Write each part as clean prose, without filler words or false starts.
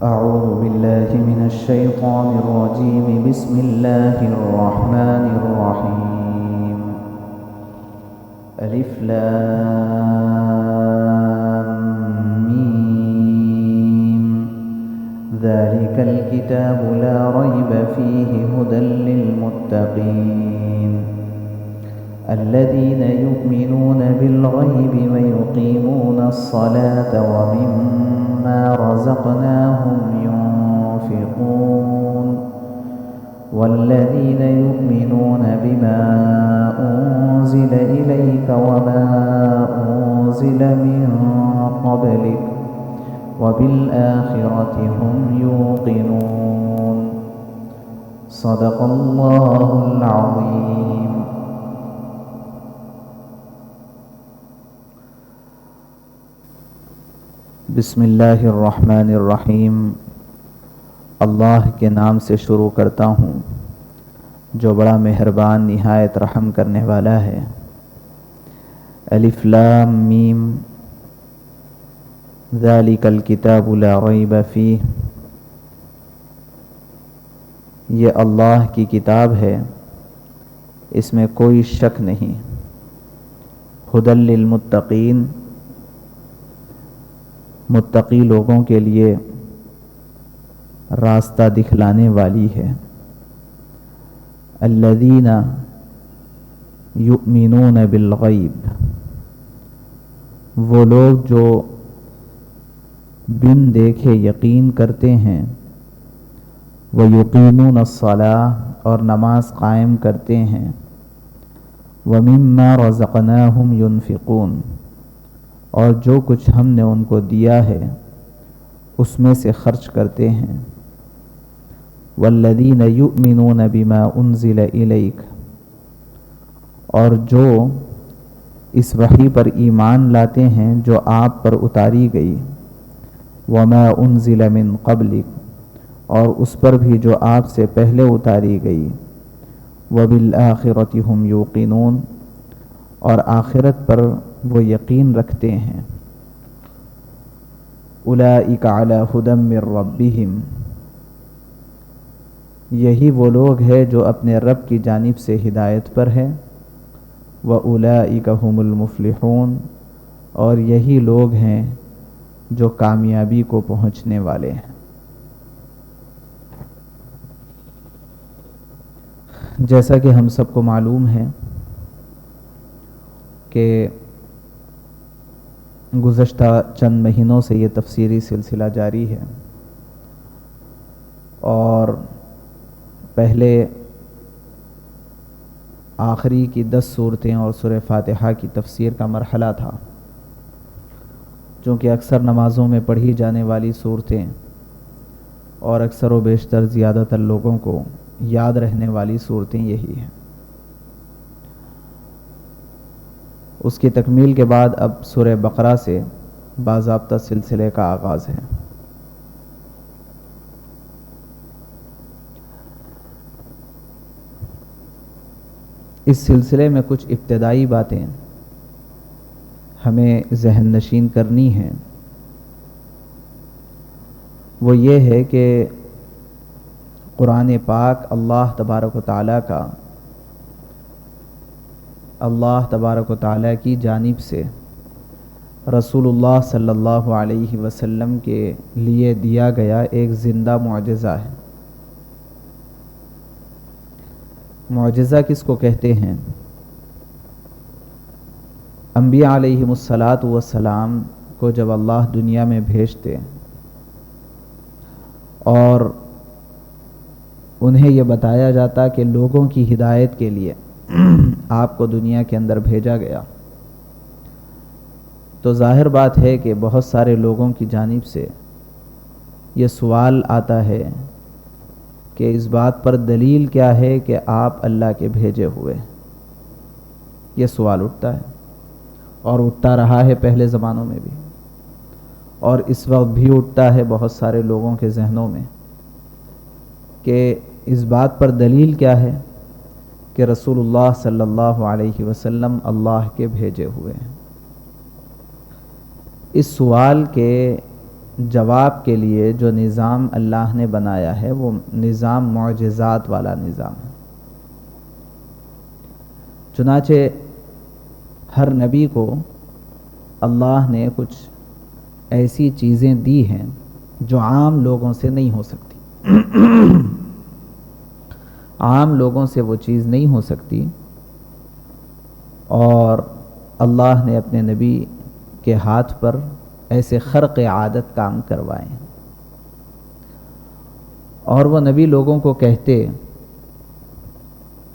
أعوذ بالله من الشيطان الرجيم. بسم الله الرحمن الرحيم. ألف لام ميم. ذلك الكتاب لا ريب فيه هدى للمتقين الذين يؤمنون بالغيب ويقيمون الصلاة ومما رزقناهم ينفقون والذين يؤمنون بما أنزل إليك وما أنزل من قبلك وبالآخرة هم يوقنون. صدق الله العظيم. بسم اللہ الرحمن الرحیم. اللہ کے نام سے شروع کرتا ہوں جو بڑا مہربان نہایت رحم کرنے والا ہے. الف لام میم. ذالک الکتاب لا ریب فیہ. یہ اللہ کی کتاب ہے، اس میں کوئی شک نہیں. ھدی للمتقین، متقی لوگوں کے لیے راستہ دکھلانے والی ہے. الذین یؤمنون بالغیب، وہ لوگ جو بن دیکھے یقین کرتے ہیں. ویقیمون الصلاۃ، اور نماز قائم کرتے ہیں. ومما رزقناہم ینفقون، اور جو کچھ ہم نے ان کو دیا ہے اس میں سے خرچ کرتے ہیں. والذین یؤمنون بما انزل الیک، اور جو اس وحی پر ایمان لاتے ہیں جو آپ پر اتاری گئی. وما انزل من قبلک، اور اس پر بھی جو آپ سے پہلے اتاری گئی. وبالآخرۃ هم یوقنون، اور آخرت پر وہ یقین رکھتے ہیں. اولئک علی ھدی من ربہم، یہی وہ لوگ ہیں جو اپنے رب کی جانب سے ہدایت پر ہے. واولئک ھم المفلحون، اور یہی لوگ ہیں جو کامیابی کو پہنچنے والے ہیں. جیسا کہ ہم سب کو معلوم ہے کہ گزشتہ چند مہینوں سے یہ تفسیری سلسلہ جاری ہے، اور پہلے آخری کی 10 صورتیں اور سورہ فاتحہ کی تفسیر کا مرحلہ تھا. چونکہ اکثر نمازوں میں پڑھی جانے والی صورتیں اور اکثر و بیشتر زیادہ تر لوگوں کو یاد رہنے والی صورتیں یہی ہیں. اس کی تکمیل کے بعد اب سورہ بقرہ سے باضابطہ سلسلے کا آغاز ہے. اس سلسلے میں کچھ ابتدائی باتیں ہمیں ذہن نشین کرنی ہیں. وہ یہ ہے کہ قرآن پاک اللہ تبارک و تعالیٰ کی جانب سے رسول اللہ صلی اللہ علیہ وسلم کے لیے دیا گیا ایک زندہ معجزہ ہے. معجزہ کس کو کہتے ہیں؟ انبیاء علیہم السلام کو جب اللہ دنیا میں بھیجتے اور انہیں یہ بتایا جاتا کہ لوگوں کی ہدایت کے لیے آپ کو دنیا کے اندر بھیجا گیا، تو ظاہر بات ہے کہ بہت سارے لوگوں کی جانب سے یہ سوال آتا ہے کہ اس بات پر دلیل کیا ہے کہ آپ اللہ کے بھیجے ہوئے. یہ سوال اٹھتا ہے اور اٹھتا رہا ہے پہلے زمانوں میں بھی، اور اس وقت بھی اٹھتا ہے بہت سارے لوگوں کے ذہنوں میں کہ اس بات پر دلیل کیا ہے کہ رسول اللہ صلی اللہ علیہ وسلم اللہ کے بھیجے ہوئے ہیں. اس سوال کے جواب کے لیے جو نظام اللہ نے بنایا ہے وہ نظام معجزات والا نظام ہے۔ چنانچہ ہر نبی کو اللہ نے کچھ ایسی چیزیں دی ہیں جو عام لوگوں سے نہیں ہو سکتی۔ عام لوگوں سے وہ چیز نہیں ہو سکتی، اور اللہ نے اپنے نبی کے ہاتھ پر ایسے خرق عادت کام کروائے ہیں، اور وہ نبی لوگوں کو کہتے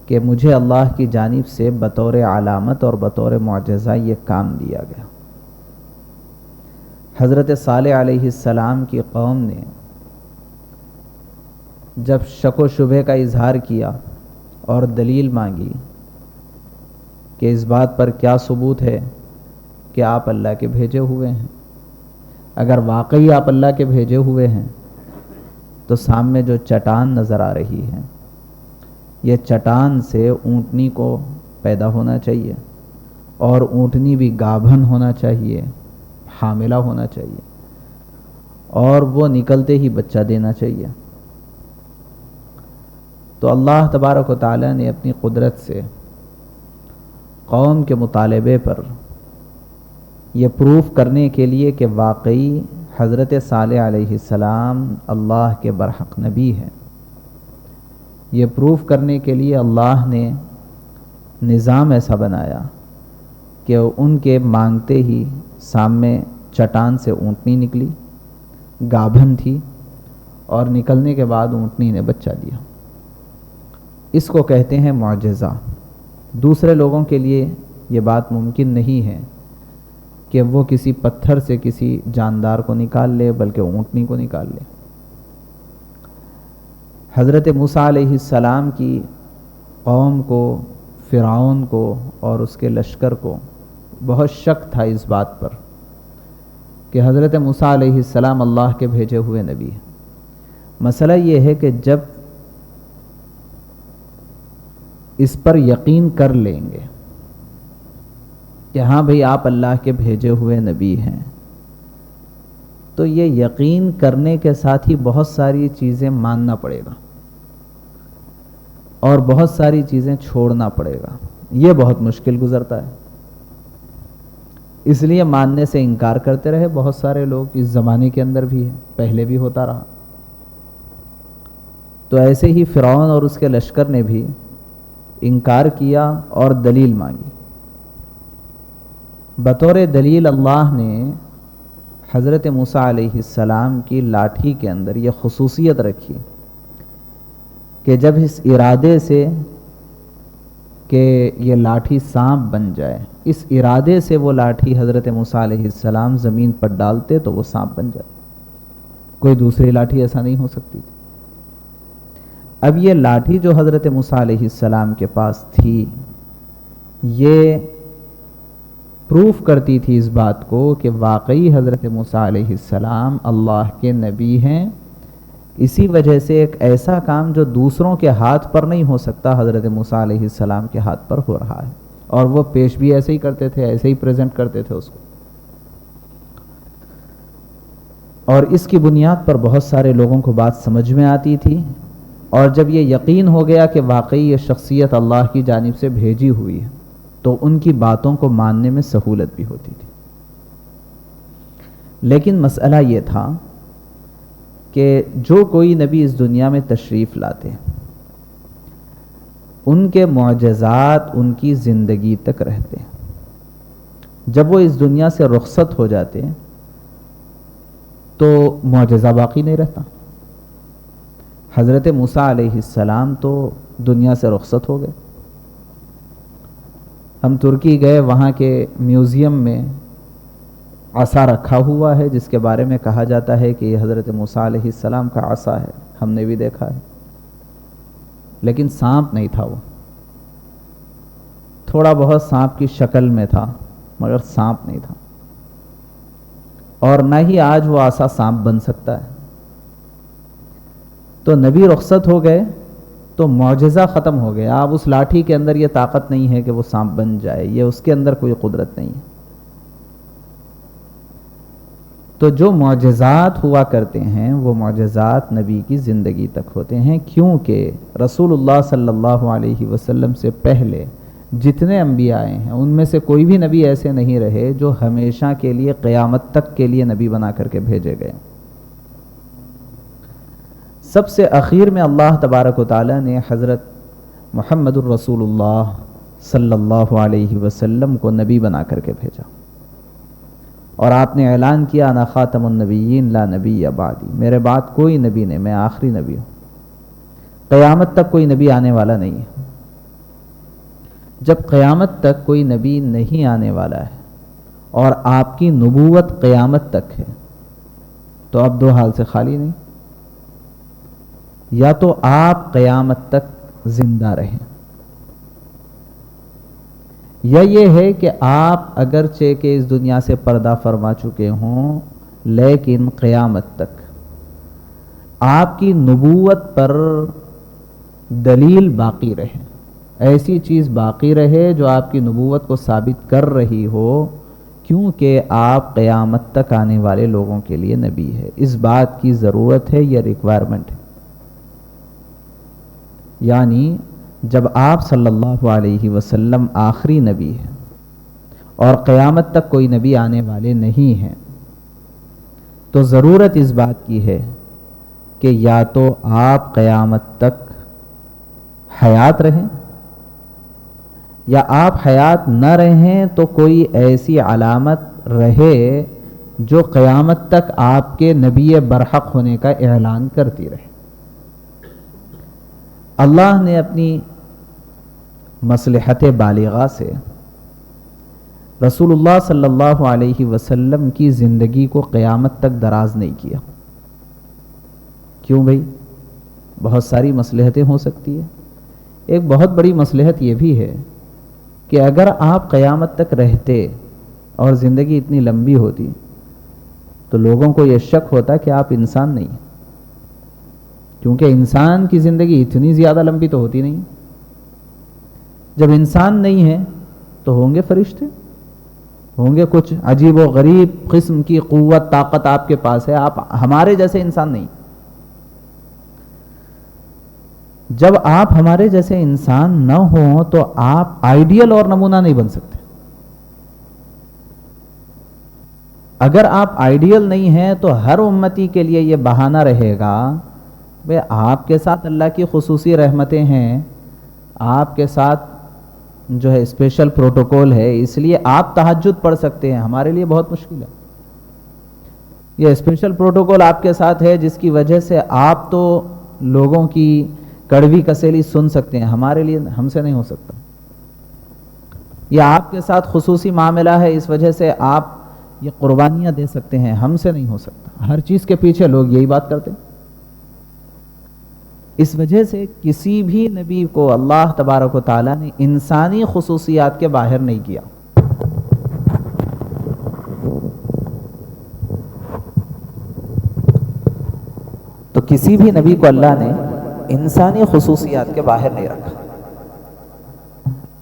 کہ مجھے اللہ کی جانب سے بطور علامت اور بطور معجزہ یہ کام دیا گیا۔ حضرت صالح علیہ السلام کی قوم نے جب شک و شبہ کا اظہار کیا اور دلیل مانگی کہ اس بات پر کیا ثبوت ہے کہ آپ اللہ کے بھیجے ہوئے ہیں، اگر واقعی آپ اللہ کے بھیجے ہوئے ہیں تو سامنے جو چٹان نظر آ رہی ہے، یہ چٹان سے اونٹنی کو پیدا ہونا چاہیے، اور اونٹنی بھی گابھن ہونا چاہیے، حاملہ ہونا چاہیے، اور وہ نکلتے ہی بچہ دینا چاہیے۔ تو اللہ تبارک و تعالی نے اپنی قدرت سے قوم کے مطالبے پر یہ پروف کرنے کے لیے کہ واقعی حضرت صالح علیہ السلام اللہ کے برحق نبی ہیں، یہ پروف کرنے کے لیے اللہ نے نظام ایسا بنایا کہ ان کے مانگتے ہی سامنے چٹان سے اونٹنی نکلی، گابھن تھی، اور نکلنے کے بعد اونٹنی نے بچہ دیا۔ اس کو کہتے ہیں معجزہ۔ دوسرے لوگوں کے لیے یہ بات ممکن نہیں ہے کہ وہ کسی پتھر سے کسی جاندار کو نکال لے، بلکہ اونٹنی کو نکال لے۔ حضرت موسیٰ علیہ السلام کی قوم کو، فرعون کو اور اس کے لشکر کو بہت شک تھا اس بات پر کہ حضرت موسیٰ علیہ السلام اللہ کے بھیجے ہوئے نبی ہیں۔ مسئلہ یہ ہے کہ جب اس پر یقین کر لیں گے کہ ہاں بھئی آپ اللہ کے بھیجے ہوئے نبی ہیں، تو یہ یقین کرنے کے ساتھ ہی بہت ساری چیزیں ماننا پڑے گا اور بہت ساری چیزیں چھوڑنا پڑے گا۔ یہ بہت مشکل گزرتا ہے، اس لیے ماننے سے انکار کرتے رہے بہت سارے لوگ، اس زمانے کے اندر بھی ہے، پہلے بھی ہوتا رہا۔ تو ایسے ہی فرعون اور اس کے لشکر نے بھی انکار کیا اور دلیل مانگی۔ بطور دلیل اللہ نے حضرت موسیٰ علیہ السلام کی لاٹھی کے اندر یہ خصوصیت رکھی کہ جب اس ارادے سے کہ یہ لاٹھی سانپ بن جائے، اس ارادے سے وہ لاٹھی حضرت موسیٰ علیہ السلام زمین پر ڈالتے تو وہ سانپ بن جائے۔ کوئی دوسری لاٹھی ایسا نہیں ہو سکتی تھی۔ اب یہ لاٹھی جو حضرت موسیٰ علیہ السلام کے پاس تھی، یہ پروف کرتی تھی اس بات کو کہ واقعی حضرت موسیٰ علیہ السلام اللہ کے نبی ہیں۔ اسی وجہ سے ایک ایسا کام جو دوسروں کے ہاتھ پر نہیں ہو سکتا، حضرت موسیٰ علیہ السلام کے ہاتھ پر ہو رہا ہے، اور وہ پیش بھی ایسے ہی کرتے تھے، ایسے ہی پریزنٹ کرتے تھے اس کو۔ اور اس کی بنیاد پر بہت سارے لوگوں کو بات سمجھ میں آتی تھی، اور جب یہ یقین ہو گیا کہ واقعی یہ شخصیت اللہ کی جانب سے بھیجی ہوئی ہے تو ان کی باتوں کو ماننے میں سہولت بھی ہوتی تھی۔ لیکن مسئلہ یہ تھا کہ جو کوئی نبی اس دنیا میں تشریف لاتے ان کے معجزات ان کی زندگی تک رہتے، جب وہ اس دنیا سے رخصت ہو جاتے تو معجزہ باقی نہیں رہتا۔ حضرت موسیٰ علیہ السلام تو دنیا سے رخصت ہو گئے۔ ہم ترکی گئے، وہاں کے میوزیم میں عصا رکھا ہوا ہے جس کے بارے میں کہا جاتا ہے کہ یہ حضرت موسیٰ علیہ السلام کا عصا ہے، ہم نے بھی دیکھا ہے، لیکن سانپ نہیں تھا، وہ تھوڑا بہت سانپ کی شکل میں تھا مگر سانپ نہیں تھا، اور نہ ہی آج وہ عصا سانپ بن سکتا ہے۔ تو نبی رخصت ہو گئے تو معجزہ ختم ہو گیا۔ اب اس لاٹھی کے اندر یہ طاقت نہیں ہے کہ وہ سانپ بن جائے، یہ اس کے اندر کوئی قدرت نہیں ہے۔ تو جو معجزات ہوا کرتے ہیں وہ معجزات نبی کی زندگی تک ہوتے ہیں، کیونکہ رسول اللہ صلی اللہ علیہ وسلم سے پہلے جتنے انبیاء آئے ہیں ان میں سے کوئی بھی نبی ایسے نہیں رہے جو ہمیشہ کے لیے قیامت تک کے لیے نبی بنا کر کے بھیجے گئے۔ سب سے اخیر میں اللہ تبارک و تعالی نے حضرت محمد الرسول اللہ صلی اللہ علیہ وسلم کو نبی بنا کر کے بھیجا، اور آپ نے اعلان کیا انا خاتم النبیین لا نبی بعدی، میرے بعد کوئی نبی نہیں، میں آخری نبی ہوں، قیامت تک کوئی نبی آنے والا نہیں ہے۔ جب قیامت تک کوئی نبی نہیں آنے والا ہے اور آپ کی نبوت قیامت تک ہے تو اب دو حال سے خالی نہیں، یا تو آپ قیامت تک زندہ رہیں، یا یہ ہے کہ آپ اگرچہ کہ اس دنیا سے پردہ فرما چکے ہوں لیکن قیامت تک آپ کی نبوت پر دلیل باقی رہے، ایسی چیز باقی رہے جو آپ کی نبوت کو ثابت کر رہی ہو، کیونکہ آپ قیامت تک آنے والے لوگوں کے لیے نبی ہے۔ اس بات کی ضرورت ہے، یہ ریکوائرمنٹ ہے۔ یعنی جب آپ صلی اللہ علیہ وسلم آخری نبی ہیں اور قیامت تک کوئی نبی آنے والے نہیں ہیں، تو ضرورت اس بات کی ہے کہ یا تو آپ قیامت تک حیات رہیں، یا آپ حیات نہ رہیں تو کوئی ایسی علامت رہے جو قیامت تک آپ کے نبی برحق ہونے کا اعلان کرتی رہے۔ اللہ نے اپنی مصلحت بالغہ سے رسول اللہ صلی اللہ علیہ وسلم کی زندگی کو قیامت تک دراز نہیں کیا۔ کیوں بھائی؟ بہت ساری مصلحتیں ہو سکتی ہیں۔ ایک بہت بڑی مصلحت یہ بھی ہے کہ اگر آپ قیامت تک رہتے اور زندگی اتنی لمبی ہوتی تو لوگوں کو یہ شک ہوتا کہ آپ انسان نہیں، کیونکہ انسان کی زندگی اتنی زیادہ لمبی تو ہوتی نہیں۔ جب انسان نہیں ہے تو ہوں گے فرشتے، ہوں گے کچھ عجیب و غریب قسم کی قوت طاقت آپ کے پاس ہے، آپ ہمارے جیسے انسان نہیں۔ جب آپ ہمارے جیسے انسان نہ ہوں تو آپ آئیڈیل اور نمونہ نہیں بن سکتے۔ اگر آپ آئیڈیل نہیں ہیں تو ہر امتی کے لیے یہ بہانہ رہے گا بھئی آپ کے ساتھ اللہ کی خصوصی رحمتیں ہیں، آپ کے ساتھ جو ہے اسپیشل پروٹوکول ہے، اس لیے آپ تہجد پڑھ سکتے ہیں، ہمارے لیے بہت مشکل ہے۔ یہ اسپیشل پروٹوکول آپ کے ساتھ ہے جس کی وجہ سے آپ تو لوگوں کی کڑوی کسیلی سن سکتے ہیں، ہمارے لیے ہم سے نہیں ہو سکتا۔ یہ آپ کے ساتھ خصوصی معاملہ ہے، اس وجہ سے آپ یہ قربانیاں دے سکتے ہیں، ہم سے نہیں ہو سکتا۔ ہر چیز کے پیچھے لوگ یہی بات کرتے ہیں۔ اس وجہ سے کسی بھی نبی کو اللہ تبارک و تعالیٰ نے انسانی خصوصیات کے باہر نہیں کیا۔ تو کسی بھی نبی کو اللہ نے انسانی خصوصیات کے باہر نہیں رکھا،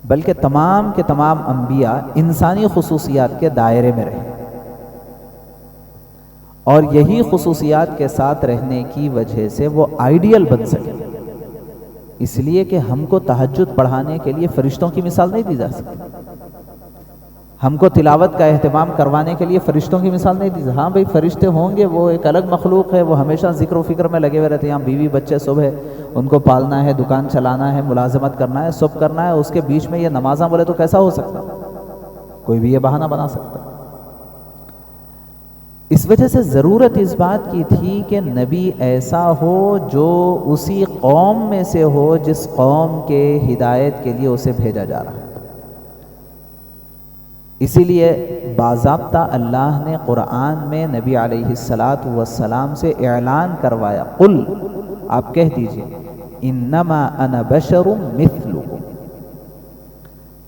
بلکہ تمام کے تمام انبیاء انسانی خصوصیات کے دائرے میں رہے، اور یہی خصوصیات کے ساتھ رہنے کی وجہ سے وہ آئیڈیل بن سکے۔ اس لیے کہ ہم کو تہجد پڑھانے کے لیے فرشتوں کی مثال نہیں دی جا سکتی، ہم کو تلاوت کا اہتمام کروانے کے لیے فرشتوں کی مثال نہیں دی جا سکتی۔ ہاں بھائی فرشتے ہوں گے، وہ ایک الگ مخلوق ہے، وہ ہمیشہ ذکر و فکر میں لگے ہوئے رہتے ہیں، یہاں بیوی بچے سب ہے، ان کو پالنا ہے، دکان چلانا ہے، ملازمت کرنا ہے، سب کرنا ہے، اس کے بیچ میں یہ نمازاں بولے تو کیسا ہو سکتا؟ کوئی بھی یہ بہانہ بنا سکتا۔ اس وجہ سے ضرورت اس بات کی تھی کہ نبی ایسا ہو جو اسی قوم میں سے ہو جس قوم کے ہدایت کے لیے اسے بھیجا جا رہا ہے۔ اسی لیے باضابطہ اللہ نے قرآن میں نبی علیہ السلام سے اعلان کروایا، قل، آپ کہہ دیجئے، انما انا بشر مثلکم،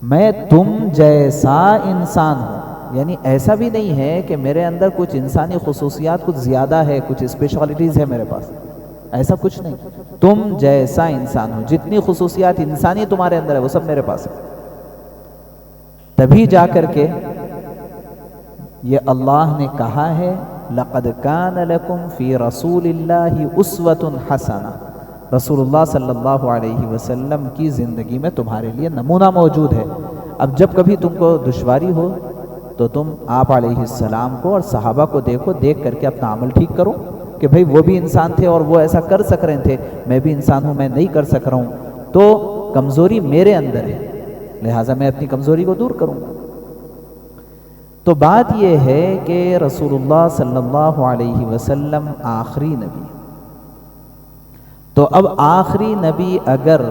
میں تم جیسا انسان ہوں۔ یعنی ایسا بھی نہیں ہے کہ میرے اندر کچھ انسانی خصوصیات کچھ زیادہ ہے، کچھ اسپیشلٹیز ہے میرے پاس، ایسا کچھ نہیں۔ تم جیسا انسان ہو، جتنی خصوصیات انسانی تمہارے اندر ہے وہ سب میرے پاس ہے۔ تبھی جا کر کے یہ اللہ نے کہا ہے لقد کان لکم فی رسول اللہ اسوۃ حسنہ، رسول اللہ صلی اللہ علیہ وسلم کی زندگی میں تمہارے لیے نمونہ موجود ہے۔ اب جب کبھی تم کو دشواری ہو تو تم آپ علیہ السلام کو اور صحابہ کو دیکھو، دیکھ کر کے اپنا عمل ٹھیک کرو کہ بھئی وہ بھی انسان تھے اور وہ ایسا کر سک رہے تھے، میں بھی انسان ہوں، میں نہیں کر سک رہا ہوں، تو کمزوری میرے اندر ہے، لہٰذا میں اپنی کمزوری کو دور کروں گا۔ تو بات یہ ہے کہ رسول اللہ صلی اللہ علیہ وسلم آخری نبی، تو اب آخری نبی اگر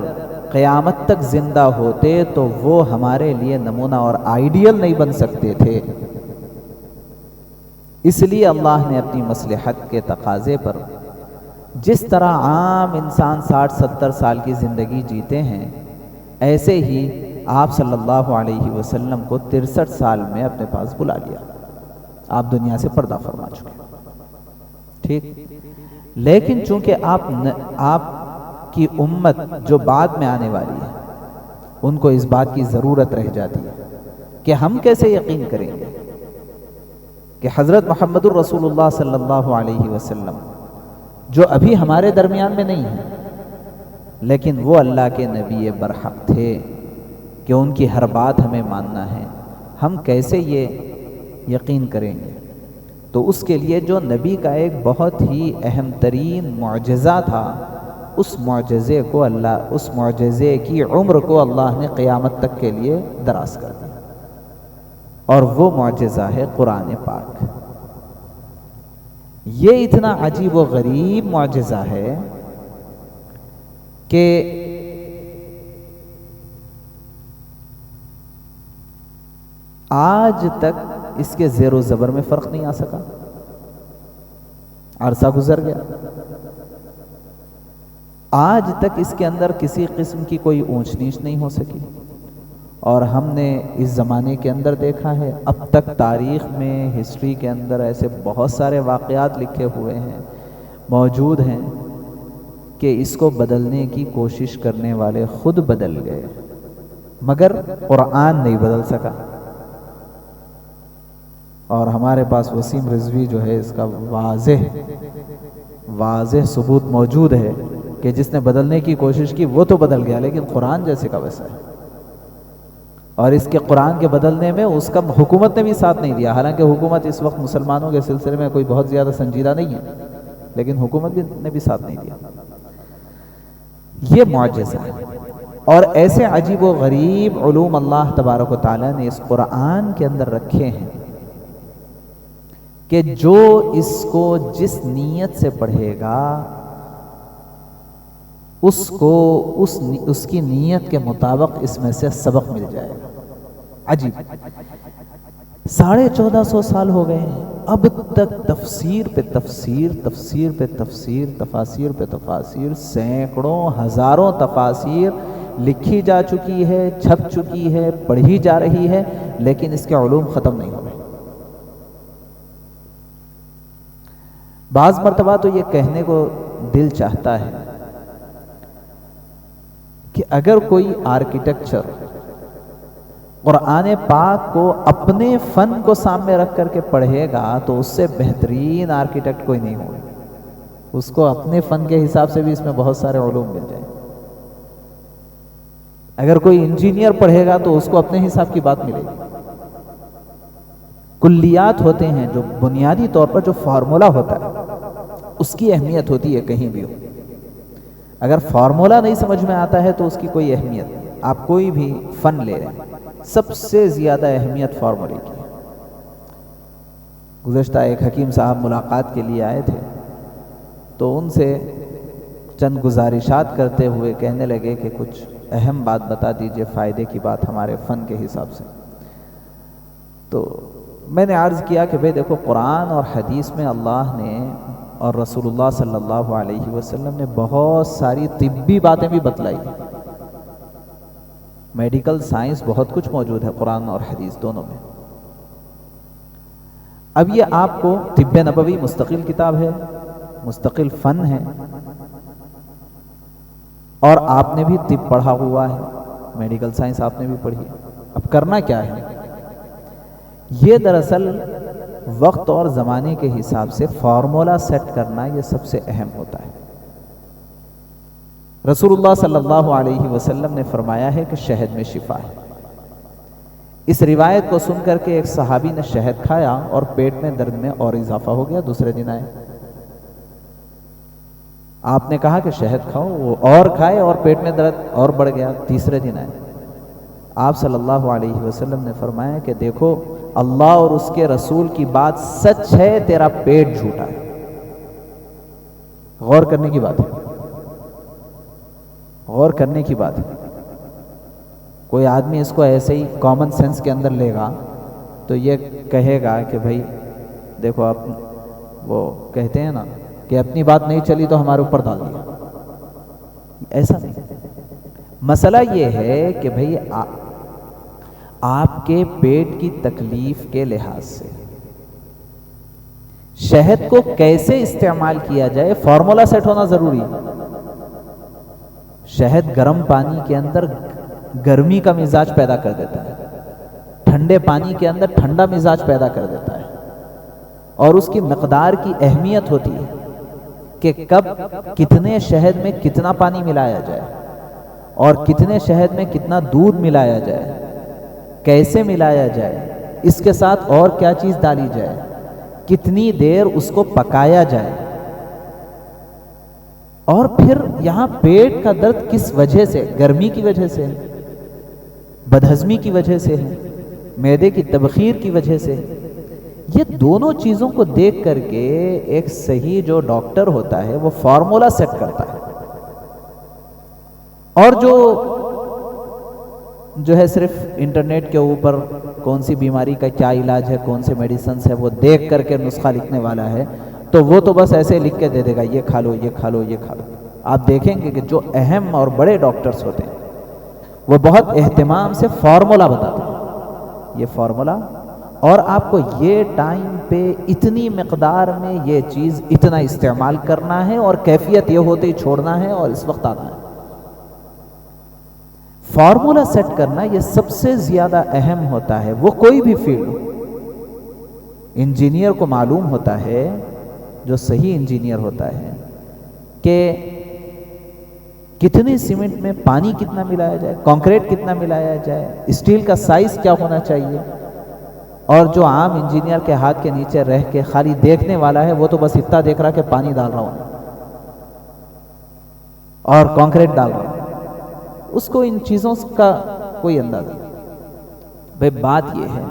قیامت تک زندہ ہوتے تو وہ ہمارے لیے نمونہ اور آئیڈیل نہیں بن سکتے تھے۔ اس لیے اللہ نے اپنی مصلحت کے تقاضے پر جس طرح عام انسان 60-70 سال کی زندگی جیتے ہیں، ایسے ہی آپ صلی اللہ علیہ وسلم کو 63 سال میں اپنے پاس بلا لیا، آپ دنیا سے پردہ فرما چکے، ٹھیک۔ لیکن چونکہ آپ کی امت جو بعد میں آنے والی ہے، ان کو اس بات کی ضرورت رہ جاتی ہے کہ ہم کیسے یقین کریں گے کہ حضرت محمد الرسول اللہ صلی اللہ علیہ وسلم جو ابھی ہمارے درمیان میں نہیں ہیں، لیکن وہ اللہ کے نبی برحق تھے کہ ان کی ہر بات ہمیں ماننا ہے، ہم کیسے یہ یقین کریں گے؟ تو اس کے لیے جو نبی کا ایک بہت ہی اہم ترین معجزہ تھا، اس معجزے کی عمر کو اللہ نے قیامت تک کے لیے دراز کر دی، اور وہ معجزہ ہے قرآن پاک۔ یہ اتنا عجیب و غریب معجزہ ہے کہ آج تک اس کے زیر و زبر میں فرق نہیں آ سکا، عرصہ گزر گیا، آج تک اس کے اندر کسی قسم کی کوئی اونچ نیچ نہیں ہو سکی، اور ہم نے اس زمانے کے اندر دیکھا ہے، اب تک تاریخ میں، ہسٹری کے اندر ایسے بہت سارے واقعات لکھے ہوئے ہیں، موجود ہیں، کہ اس کو بدلنے کی کوشش کرنے والے خود بدل گئے، مگر قرآن نہیں بدل سکا۔ اور ہمارے پاس وسیم رضوی جو ہے، اس کا واضح ثبوت موجود ہے کہ جس نے بدلنے کی کوشش کی وہ تو بدل گیا، لیکن قرآن جیسے کا ویسا ہے۔ اور اس کے قرآن کے بدلنے میں اس کا حکومت نے بھی ساتھ نہیں دیا، حالانکہ حکومت اس وقت مسلمانوں کے سلسلے میں کوئی بہت زیادہ سنجیدہ نہیں ہے، لیکن حکومت نے بھی ساتھ نہیں دیا۔ یہ معجزہ ہے، اور ایسے عجیب و غریب علوم اللہ تبارک و تعالیٰ نے اس قرآن کے اندر رکھے ہیں کہ جو اس کو جس نیت سے پڑھے گا، اس کو اس کی نیت کے مطابق اس میں سے سبق مل جائے گا۔ عجیب، 1450 سال ہو گئے ہیں، اب تک تفسیر پہ تفسیر، تفسیر پہ تفسیر، تفاسیر پہ تفاسیر، سینکڑوں ہزاروں تفاسیر لکھی جا چکی ہے، چھپ چکی ہے، پڑھی جا رہی ہے، لیکن اس کے علوم ختم نہیں ہو رہے۔ بعض مرتبہ تو یہ کہنے کو دل چاہتا ہے کہ اگر کوئی آرکیٹیکچر قرآن پاک کو اپنے فن کو سامنے رکھ کر کے پڑھے گا تو اس سے بہترین آرکیٹیکٹ کوئی نہیں ہوگا، اس کو اپنے فن کے حساب سے بھی اس میں بہت سارے علوم مل جائیں۔ اگر کوئی انجینئر پڑھے گا تو اس کو اپنے حساب کی بات ملے گی۔ کلیات ہوتے ہیں، جو بنیادی طور پر جو فارمولا ہوتا ہے اس کی اہمیت ہوتی ہے کہیں بھی ہو۔ اگر فارمولا نہیں سمجھ میں آتا ہے تو اس کی کوئی اہمیت نہیں۔ آپ کوئی بھی فن لے رہے ہیں، سب سے زیادہ اہمیت فارمولے کی ہے۔ گزشتہ ایک حکیم صاحب ملاقات کے لیے آئے تھے، تو ان سے چند گزارشات کرتے ہوئے کہنے لگے کہ کچھ اہم بات بتا دیجئے، فائدے کی بات ہمارے فن کے حساب سے۔ تو میں نے عرض کیا کہ بھئی دیکھو، قرآن اور حدیث میں اللہ نے اور رسول اللہ صلی اللہ علیہ وسلم نے بہت ساری طبی باتیں بھی بتلائی ہیں، میڈیکل سائنس بہت کچھ موجود ہے قرآن اور حدیث دونوں میں۔ اب یہ آپ کو طب نبوی مستقل کتاب ہے، مستقل فن ہے، اور آپ نے بھی طب پڑھا ہوا ہے، میڈیکل سائنس آپ نے بھی پڑھی ہے۔ اب کرنا کیا ہے؟ یہ دراصل وقت اور زمانے کے حساب سے فارمولا سیٹ کرنا یہ سب سے اہم ہوتا ہے۔ رسول اللہ صلی اللہ علیہ وسلم نے فرمایا ہے کہ شہد میں شفا ہے۔ اس روایت کو سن کر کے ایک صحابی نے شہد کھایا اور پیٹ میں درد میں اور اضافہ ہو گیا، دوسرے دن آئے، آپ نے کہا کہ شہد کھاؤ، وہ اور کھائے اور پیٹ میں درد اور بڑھ گیا، تیسرے دن آئے، آپ صلی اللہ علیہ وسلم نے فرمایا کہ دیکھو اللہ اور اس کے رسول کی بات سچ ہے، تیرا پیٹ جھوٹا ہے۔ غور کرنے کی بات ہے، غور کرنے کی بات ہے۔ کوئی آدمی اس کو ایسے ہی کامن سینس کے اندر لے گا تو یہ کہے گا کہ بھائی دیکھو آپ، وہ کہتے ہیں نا کہ اپنی بات نہیں چلی تو ہمارے اوپر ڈال دیا، ایسا نہیں۔ مسئلہ یہ ہے کہ بھائی آپ کے پیٹ کی تکلیف کے لحاظ سے شہد کو کیسے استعمال کیا جائے، فارمولا سیٹ ہونا ضروری ہے۔ شہد گرم پانی کے اندر گرمی کا مزاج پیدا کر دیتا ہے، ٹھنڈے پانی کے اندر ٹھنڈا مزاج پیدا کر دیتا ہے، اور اس کی مقدار کی اہمیت ہوتی ہے کہ کب کتنے شہد میں کتنا پانی ملایا جائے اور کتنے شہد میں کتنا دودھ ملایا جائے، کیسے ملایا جائے، اس کے ساتھ اور کیا چیز ڈالی جائے، کتنی دیر اس کو پکایا جائے، اور پھر یہاں پیٹ کا درد کس وجہ سے، گرمی کی وجہ سے، بدہضمی کی وجہ سے ہے، معدے کی تبخیر کی وجہ سے، یہ دونوں چیزوں کو دیکھ کر کے ایک صحیح جو ڈاکٹر ہوتا ہے وہ فارمولا سیٹ کرتا ہے۔ اور جو ہے صرف انٹرنیٹ کے اوپر کون سی بیماری کا کیا علاج ہے، کون سے میڈیسنس ہے، وہ دیکھ کر کے نسخہ لکھنے والا ہے تو وہ تو بس ایسے لکھ کے دے دے گا، یہ کھا لو، یہ کھا لو، یہ کھا لو۔ آپ دیکھیں گے کہ جو اہم اور بڑے ڈاکٹرز ہوتے ہیں وہ بہت اہتمام سے فارمولا بتاتے ہیں، یہ فارمولا، اور آپ کو یہ ٹائم پہ اتنی مقدار میں یہ چیز اتنا استعمال کرنا ہے اور کیفیت یہ ہوتے ہی چھوڑنا ہے اور اس وقت آنا ہے۔ فارمولا سیٹ کرنا یہ سب سے زیادہ اہم ہوتا ہے، وہ کوئی بھی فیلڈ ہو۔ انجینئر کو معلوم ہوتا ہے، جو صحیح انجینئر ہوتا ہے، کہ کتنے سیمنٹ میں پانی کتنا ملایا جائے، کنکریٹ کتنا ملایا جائے، اسٹیل کا سائز کیا ہونا چاہیے، اور جو عام انجینئر کے ہاتھ کے نیچے رہ کے خالی دیکھنے والا ہے وہ تو بس اتنا دیکھ رہا کہ پانی ڈال رہا ہوں اور کنکریٹ ڈال رہا ہوں، اس کو ان چیزوں کا کوئی اندازہ نہیں۔ بھئی بات یہ ہے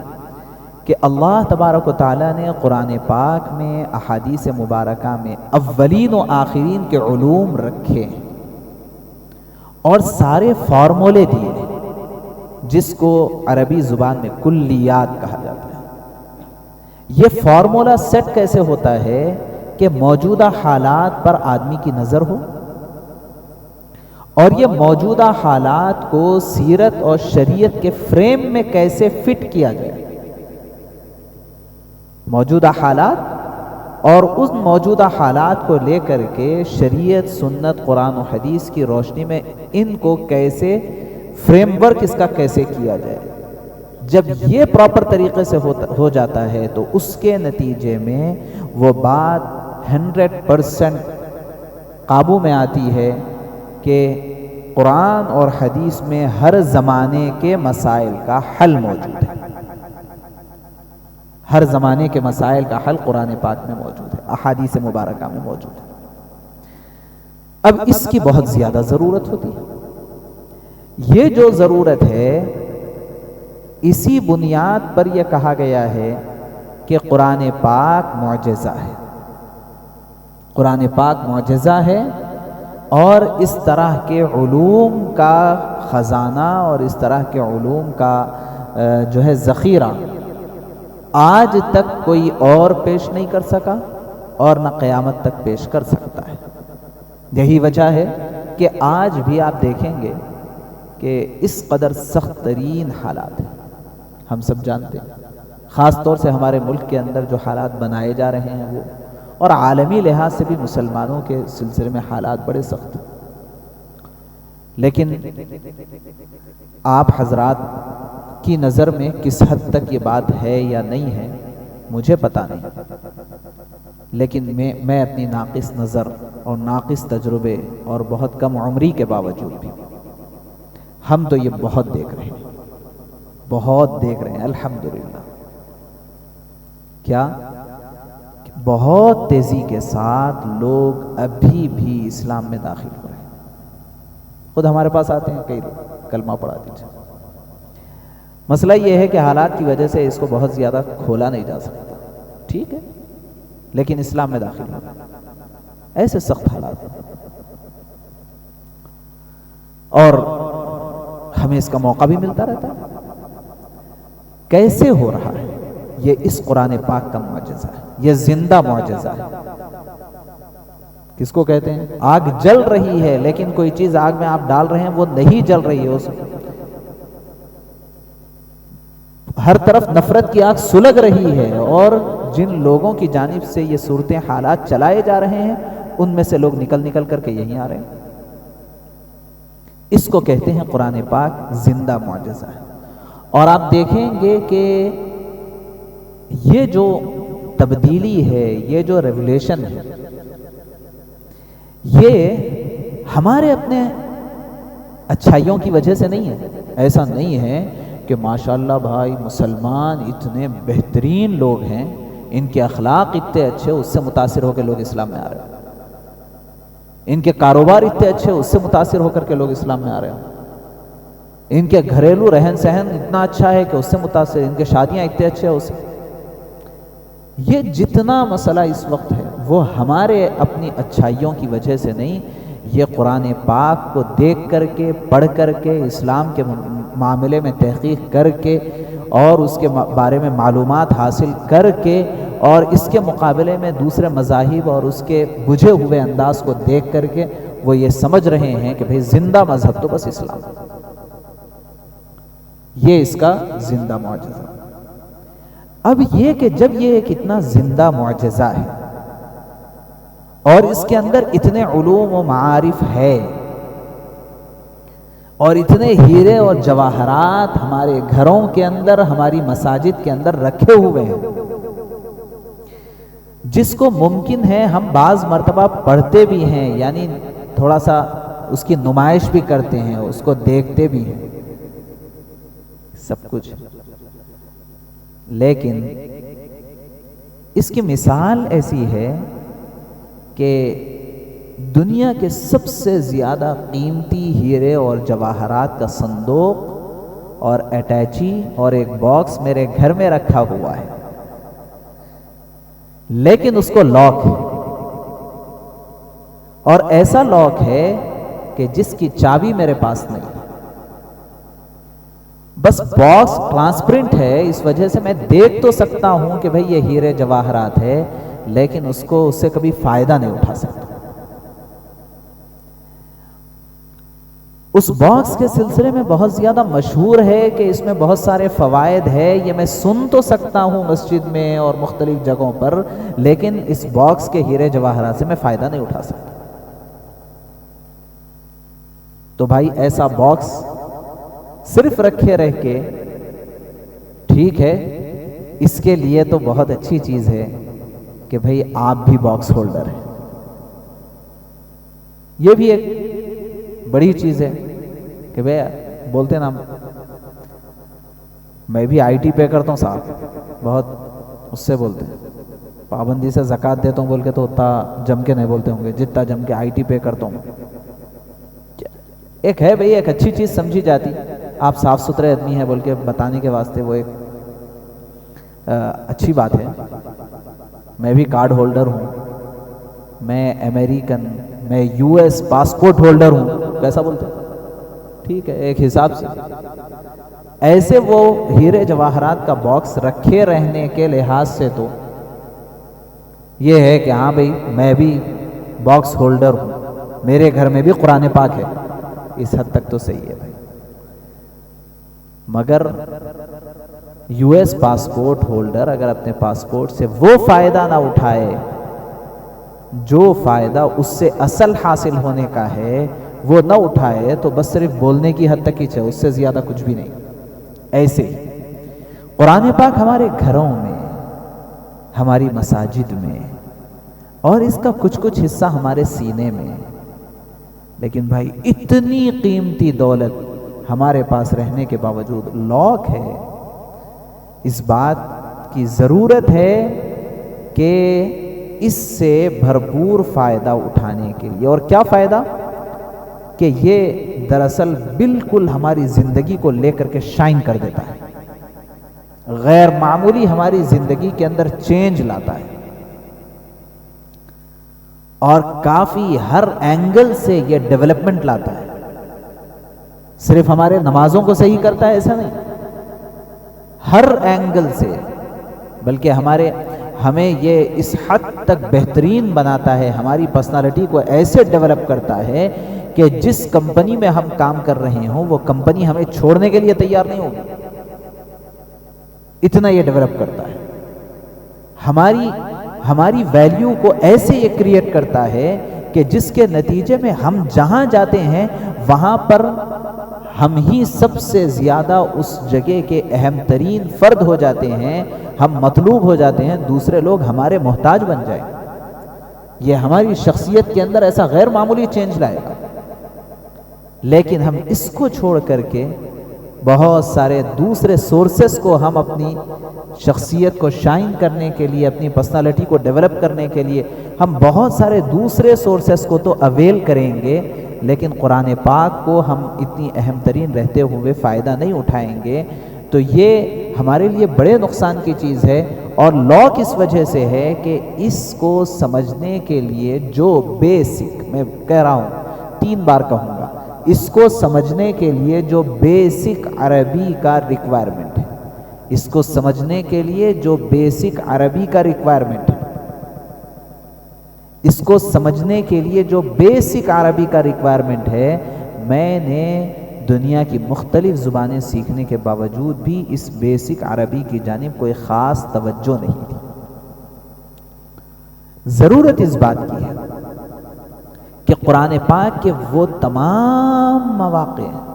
کہ اللہ تبارک و تعالیٰ نے قرآن پاک میں، احادیث مبارکہ میں اولین و آخرین کے علوم رکھے اور سارے فارمولے دیے، جس کو عربی زبان میں کلیات کہا جاتا ہے۔ یہ فارمولا سیٹ کیسے ہوتا ہے کہ موجودہ حالات پر آدمی کی نظر ہو، اور یہ موجودہ حالات کو سیرت اور شریعت کے فریم میں کیسے فٹ کیا جائے۔ موجودہ حالات اور اس موجودہ حالات کو لے کر کے شریعت، سنت، قرآن و حدیث کی روشنی میں ان کو کیسے فریم ورک اس کا کیسے کیا جائے۔ جب یہ پراپر طریقے سے ہو جاتا ہے تو اس کے نتیجے میں وہ بات 100% قابو میں آتی ہے کہ قرآن اور حدیث میں ہر زمانے کے مسائل کا حل موجود ہے، ہر زمانے کے مسائل کا حل قرآن پاک میں موجود ہے، احادیث مبارکہ میں موجود ہے۔ اب اس کی بہت زیادہ ضرورت ہوتی ہے۔ یہ جو ضرورت ہے، اسی بنیاد پر یہ کہا گیا ہے کہ قرآن پاک معجزہ ہے، قرآن پاک معجزہ ہے، اور اس طرح کے علوم کا خزانہ اور اس طرح کے علوم کا جو ہے ذخیرہ آج تک کوئی اور پیش نہیں کر سکا اور نہ قیامت تک پیش کر سکتا ہے۔ یہی وجہ ہے کہ آج بھی آپ دیکھیں گے کہ اس قدر سخت ترین حالات ہیں، ہم سب جانتے ہیں، خاص طور سے ہمارے ملک کے اندر جو حالات بنائے جا رہے ہیں وہ، اور عالمی لحاظ سے بھی مسلمانوں کے سلسلے میں حالات بڑے سخت ہیں۔ لیکن آپ حضرات کی نظر میں کس حد تک یہ بات ہے یا نہیں ہے، مجھے پتہ نہیں، لیکن میں اپنی ناقص نظر اور ناقص تجربے اور بہت کم عمری کے باوجود بھی ہم تو یہ بہت دیکھ رہے ہیں، بہت دیکھ رہے ہیں الحمدللہ، کیا بہت تیزی کے ساتھ لوگ ابھی بھی اسلام میں داخل ہو رہے ہیں۔ خود ہمارے پاس آتے ہیں کئی لوگ، کلمہ پڑھا دیجیے۔ مسئلہ یہ ہے کہ حالات کی وجہ سے اس کو بہت زیادہ کھولا نہیں جا سکتا، ٹھیک ہے، لیکن اسلام میں داخل ہو رہے ہیں، ایسے سخت حالات ہیں، اور ہمیں اس کا موقع بھی ملتا رہتا ہے۔ کیسے ہو رہا ہے؟ یہ اس قرآن پاک کا معجزہ ہے، یہ زندہ معجزہ ہے۔ کس کو کہتے ہیں؟ آگ جل رہی ہے لیکن کوئی چیز آگ میں آپ ڈال رہے ہیں وہ نہیں جل رہی ہے، اس ہر طرف نفرت کی آگ سلگ رہی ہے، اور جن لوگوں کی جانب سے یہ صورتیں حالات چلائے جا رہے ہیں ان میں سے لوگ نکل نکل کر کے یہیں آ رہے ہیں۔ اس کو کہتے ہیں قرآن پاک زندہ معجزہ ہے۔ اور آپ دیکھیں گے کہ یہ جو تبدیلی ہے، یہ جو ریولیشن ہے، یہ ہمارے اپنے اچھائیوں کی وجہ سے نہیں ہے۔ ایسا نہیں ہے کہ ماشاءاللہ بھائی مسلمان اتنے بہترین لوگ ہیں، ان کے اخلاق اتنے اچھے، اس سے متاثر ہو کے لوگ اسلام میں آ رہے ہیں، ان کے کاروبار اتنے اچھے، اس سے متاثر ہو کر کے لوگ اسلام میں آ رہے ہیں، ان کے گھریلو رہن سہن اتنا اچھا ہے کہ اس سے متاثر، ان کے شادیاں اتنے اچھے ہیں، اس سے یہ جتنا مسئلہ اس وقت ہے وہ ہمارے اپنی اچھائیوں کی وجہ سے نہیں، یہ قرآن پاک کو دیکھ کر کے، پڑھ کر کے، اسلام کے معاملے میں تحقیق کر کے اور اس کے بارے میں معلومات حاصل کر کے اور اس کے مقابلے میں دوسرے مذاہب اور اس کے بجھے ہوئے انداز کو دیکھ کر کے وہ یہ سمجھ رہے ہیں کہ بھئی زندہ مذہب تو بس اسلام، یہ اس کا زندہ معجزہ۔ اب یہ کہ جب یہ ایک اتنا زندہ معجزہ ہے اور اس کے اندر اتنے علوم و معارف ہے اور اتنے ہیرے اور جواہرات ہمارے گھروں کے اندر، ہماری مساجد کے اندر رکھے ہوئے ہیں، جس کو ممکن ہے ہم بعض مرتبہ پڑھتے بھی ہیں، یعنی تھوڑا سا اس کی نمائش بھی کرتے ہیں، اس کو دیکھتے بھی ہیں، سب کچھ، لیکن اس کی مثال ایسی ہے کہ دنیا کے سب سے زیادہ قیمتی ہیرے اور جواہرات کا صندوق اور اٹیچی اور ایک باکس میرے گھر میں رکھا ہوا ہے، لیکن اس کو لاک ہے، اور ایسا لاک ہے کہ جس کی چابی میرے پاس نہیں ہے، بس باکس ٹرانسپیرنٹ ہے، اس وجہ سے میں دیکھ تو سکتا ہوں کہ بھئی یہ ہیرے جواہرات ہے، لیکن اس سے کبھی فائدہ نہیں اٹھا سکتا۔ اس باکس کے سلسلے میں بہت زیادہ مشہور ہے کہ اس میں بہت سارے فوائد ہے، یہ میں سن تو سکتا ہوں مسجد میں اور مختلف جگہوں پر، لیکن اس باکس کے ہیرے جواہرات سے میں فائدہ نہیں اٹھا سکتا۔ تو بھائی ایسا باکس صرف رکھے رہ کے ٹھیک ہے، اس کے لیے تو بہت اچھی چیز ہے کہ بھئی آپ بھی باکس ہولڈر ہیں، یہ بھی ایک بڑی چیز ہے کہ بھئی بولتے نا، میں بھی آئی ٹی پے کرتا ہوں صاحب، بہت اس سے بولتے ہیں، پابندی سے زکوٰۃ دیتا ہوں بول کے تو اتنا جم کے نہیں بولتے ہوں گے جتنا جم کے آئی ٹی پے کرتا ہوں۔ ایک ہے بھئی، ایک اچھی چیز سمجھی جاتی، آپ صاف ستھرے آدمی ہیں بول کے بتانے کے واسطے وہ ایک اچھی بات ہے۔ میں بھی کارڈ ہولڈر ہوں، میں امریکن، میں یو ایس پاسپورٹ ہولڈر ہوں، کیسا بولتے ہیں؟ ٹھیک ہے، ایک حساب سے ایسے وہ ہیرے جواہرات کا باکس رکھے رہنے کے لحاظ سے تو یہ ہے کہ ہاں بھئی میں بھی باکس ہولڈر ہوں، میرے گھر میں بھی قرآن پاک ہے، اس حد تک تو صحیح ہے بھائی۔ مگر یو ایس پاسپورٹ ہولڈر اگر اپنے پاسپورٹ سے وہ فائدہ نہ اٹھائے جو فائدہ اس سے اصل حاصل ہونے کا ہے، وہ نہ اٹھائے، تو بس صرف بولنے کی حد تک ہی ہے، اس سے زیادہ کچھ بھی نہیں۔ ایسے ہی قرآن پاک ہمارے گھروں میں ہماری مساجد میں، اور اس کا کچھ کچھ حصہ ہمارے سینے میں. لیکن بھائی اتنی قیمتی دولت ہمارے پاس رہنے کے باوجود لاک ہے. اس بات کی ضرورت ہے کہ اس سے بھرپور فائدہ اٹھانے کے لیے. اور کیا فائدہ؟ کہ یہ دراصل بالکل ہماری زندگی کو لے کر کے شائن کر دیتا ہے، غیر معمولی ہماری زندگی کے اندر چینج لاتا ہے، اور کافی ہر اینگل سے یہ ڈیولپمنٹ لاتا ہے. صرف ہمارے نمازوں کو صحیح کرتا ہے ایسا نہیں، ہر اینگل سے، بلکہ ہمیں یہ اس حد تک بہترین بناتا ہے، ہماری پرسنالٹی کو ایسے ڈیولپ کرتا ہے کہ جس کمپنی میں ہم کام کر رہے ہوں وہ کمپنی ہمیں چھوڑنے کے لیے تیار نہیں ہوگی، اتنا یہ ڈیولپ کرتا ہے. ہماری ویلیو کو ایسے یہ کریٹ کرتا ہے کہ جس کے نتیجے میں ہم جہاں جاتے ہیں وہاں پر ہم ہی سب سے زیادہ اس جگہ کے اہم ترین فرد ہو جاتے ہیں، ہم مطلوب ہو جاتے ہیں، دوسرے لوگ ہمارے محتاج بن جائیں. یہ ہماری شخصیت کے اندر ایسا غیر معمولی چینج لائے گا. لیکن ہم اس کو چھوڑ کر کے بہت سارے دوسرے سورسز کو ہم اپنی شخصیت کو شائن کرنے کے لیے، اپنی پرسنالٹی کو ڈیولپ کرنے کے لیے ہم بہت سارے دوسرے سورسز کو تو اویل کریں گے، لیکن قرآن پاک کو ہم اتنی اہم ترین رہتے ہوئے فائدہ نہیں اٹھائیں گے. تو یہ ہمارے لیے بڑے نقصان کی چیز ہے. اور لاک اس وجہ سے ہے کہ اس کو سمجھنے کے لیے جو بیسک، میں کہہ رہا ہوں 3 بار کہوں گا، اس کو سمجھنے کے لیے جو بیسک عربی کا ریکوائرمنٹ ہے، اس کو سمجھنے کے لیے جو بیسک عربی کا ریکوائرمنٹ ہے، اس کو سمجھنے کے لیے جو بیسک عربی کا ریکوائرمنٹ ہے، میں نے دنیا کی مختلف زبانیں سیکھنے کے باوجود بھی اس بیسک عربی کی جانب کوئی خاص توجہ نہیں دی. ضرورت اس بات کی ہے کہ قرآن پاک کے وہ تمام مواقع ہیں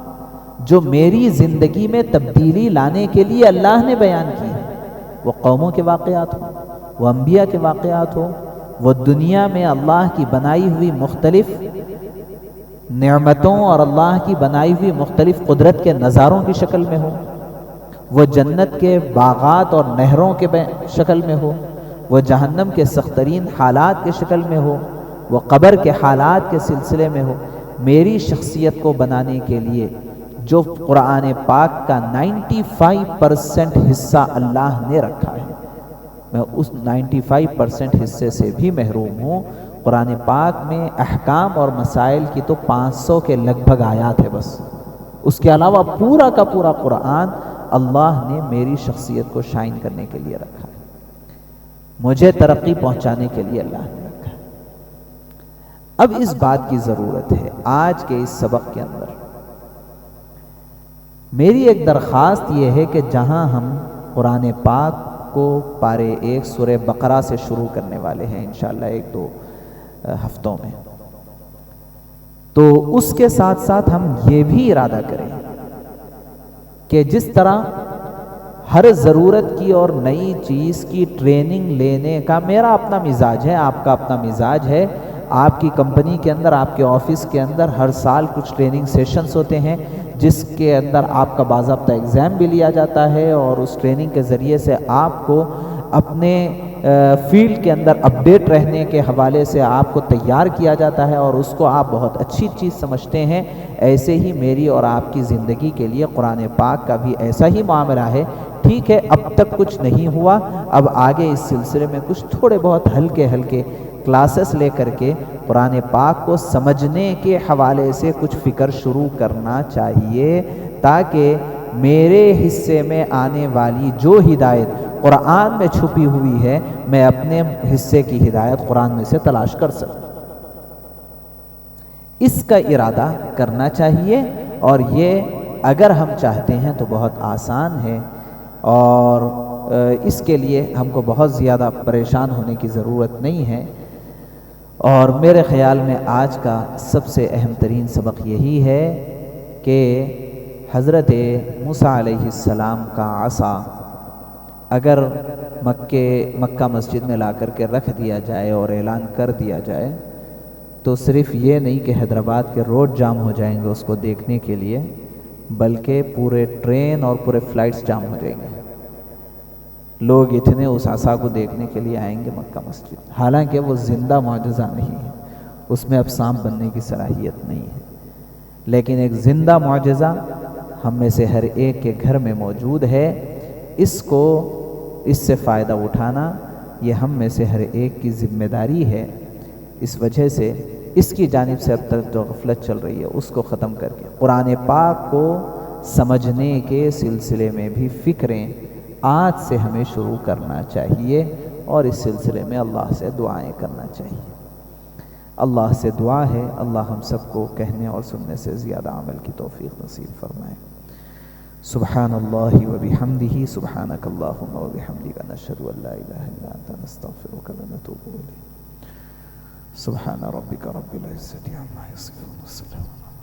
جو میری زندگی میں تبدیلی لانے کے لیے اللہ نے بیان کی ہے، وہ قوموں کے واقعات ہوں، وہ انبیاء کے واقعات ہوں، وہ دنیا میں اللہ کی بنائی ہوئی مختلف نعمتوں اور اللہ کی بنائی ہوئی مختلف قدرت کے نظاروں کی شکل میں ہو، وہ جنت کے باغات اور نہروں کے شکل میں ہو، وہ جہنم کے سخت ترین حالات کے شکل میں ہو، وہ قبر کے حالات کے سلسلے میں ہو. میری شخصیت کو بنانے کے لیے جو قرآن پاک کا 95% حصہ اللہ نے رکھا ہے، میں اس 95% حصے سے بھی محروم ہوں. قرآن پاک میں احکام اور مسائل کی تو 500 کے لگ بھگ آیات ہے بس، اس کے علاوہ پورا کا پورا قرآن اللہ نے میری شخصیت کو شائن کرنے کے لیے رکھا ہے، مجھے ترقی پہنچانے کے لیے اللہ نے رکھا ہے. اب اس بات کی ضرورت ہے آج کے اس سبق کے اندر. میری ایک درخواست یہ ہے کہ جہاں ہم قرآن پاک کو پارے 1 سورہ بقرہ سے شروع کرنے والے ہیں انشاءاللہ 1-2 ہفتوں میں، تو اس کے ساتھ ساتھ ہم یہ بھی ارادہ کریں کہ جس طرح ہر ضرورت کی اور نئی چیز کی ٹریننگ لینے کا میرا اپنا مزاج ہے، آپ کا اپنا مزاج ہے. آپ کی کمپنی کے اندر، آپ کے آفس کے اندر ہر سال کچھ ٹریننگ سیشنز ہوتے ہیں جس کے اندر آپ کا باضابطہ ایگزام بھی لیا جاتا ہے، اور اس ٹریننگ کے ذریعے سے آپ کو اپنے فیلڈ کے اندر اپڈیٹ رہنے کے حوالے سے آپ کو تیار کیا جاتا ہے، اور اس کو آپ بہت اچھی چیز سمجھتے ہیں. ایسے ہی میری اور آپ کی زندگی کے لیے قرآن پاک کا بھی ایسا ہی معاملہ ہے. ٹھیک ہے، اب تک کچھ نہیں ہوا، اب آگے اس سلسلے میں کچھ تھوڑے بہت ہلکے کلاسز لے کر کے قرآن پاک کو سمجھنے کے حوالے سے کچھ فکر شروع کرنا چاہیے، تاکہ میرے حصے میں آنے والی جو ہدایت قرآن میں چھپی ہوئی ہے میں اپنے حصے کی ہدایت قرآن میں سے تلاش کر سکوں. اس کا ارادہ کرنا چاہیے، اور یہ اگر ہم چاہتے ہیں تو بہت آسان ہے، اور اس کے لیے ہم کو بہت زیادہ پریشان ہونے کی ضرورت نہیں ہے. اور میرے خیال میں آج کا سب سے اہم ترین سبق یہی ہے کہ حضرت موسیٰ علیہ السلام کا عصا اگر مکہ مسجد میں لا کر کے رکھ دیا جائے اور اعلان کر دیا جائے تو صرف یہ نہیں کہ حیدرآباد کے روڈ جام ہو جائیں گے اس کو دیکھنے کے لیے، بلکہ پورے ٹرین اور پورے فلائٹس جام ہو جائیں گے. لوگ اتنے اس عصا کو دیکھنے کے لیے آئیں گے مکہ مسجد. حالانکہ وہ زندہ معجزہ نہیں ہے، اس میں اب سانپ بننے کی صلاحیت نہیں ہے، لیکن ایک زندہ معجزہ ہم میں سے ہر ایک کے گھر میں موجود ہے. اس سے فائدہ اٹھانا یہ ہم میں سے ہر ایک کی ذمہ داری ہے. اس وجہ سے اس کی جانب سے اب تک جو غفلت چل رہی ہے اس کو ختم کر کے قرآن پاک کو سمجھنے کے سلسلے میں بھی فکریں آج سے ہمیں شروع کرنا چاہیے، اور اس سلسلے میں اللہ سے دعائیں کرنا چاہیے. اللہ سے دعا ہے اللہ ہم سب کو کہنے اور سننے سے زیادہ عمل کی توفیق نصیب فرمائے. سبحان اللہ وبحمدہ، سبحانک اللہم وبحمدک، نشہد ان لا الہ الا انت، نستغفرک ونتوب الیک. سبحان ربک رب العزة عما یصفون، والسلام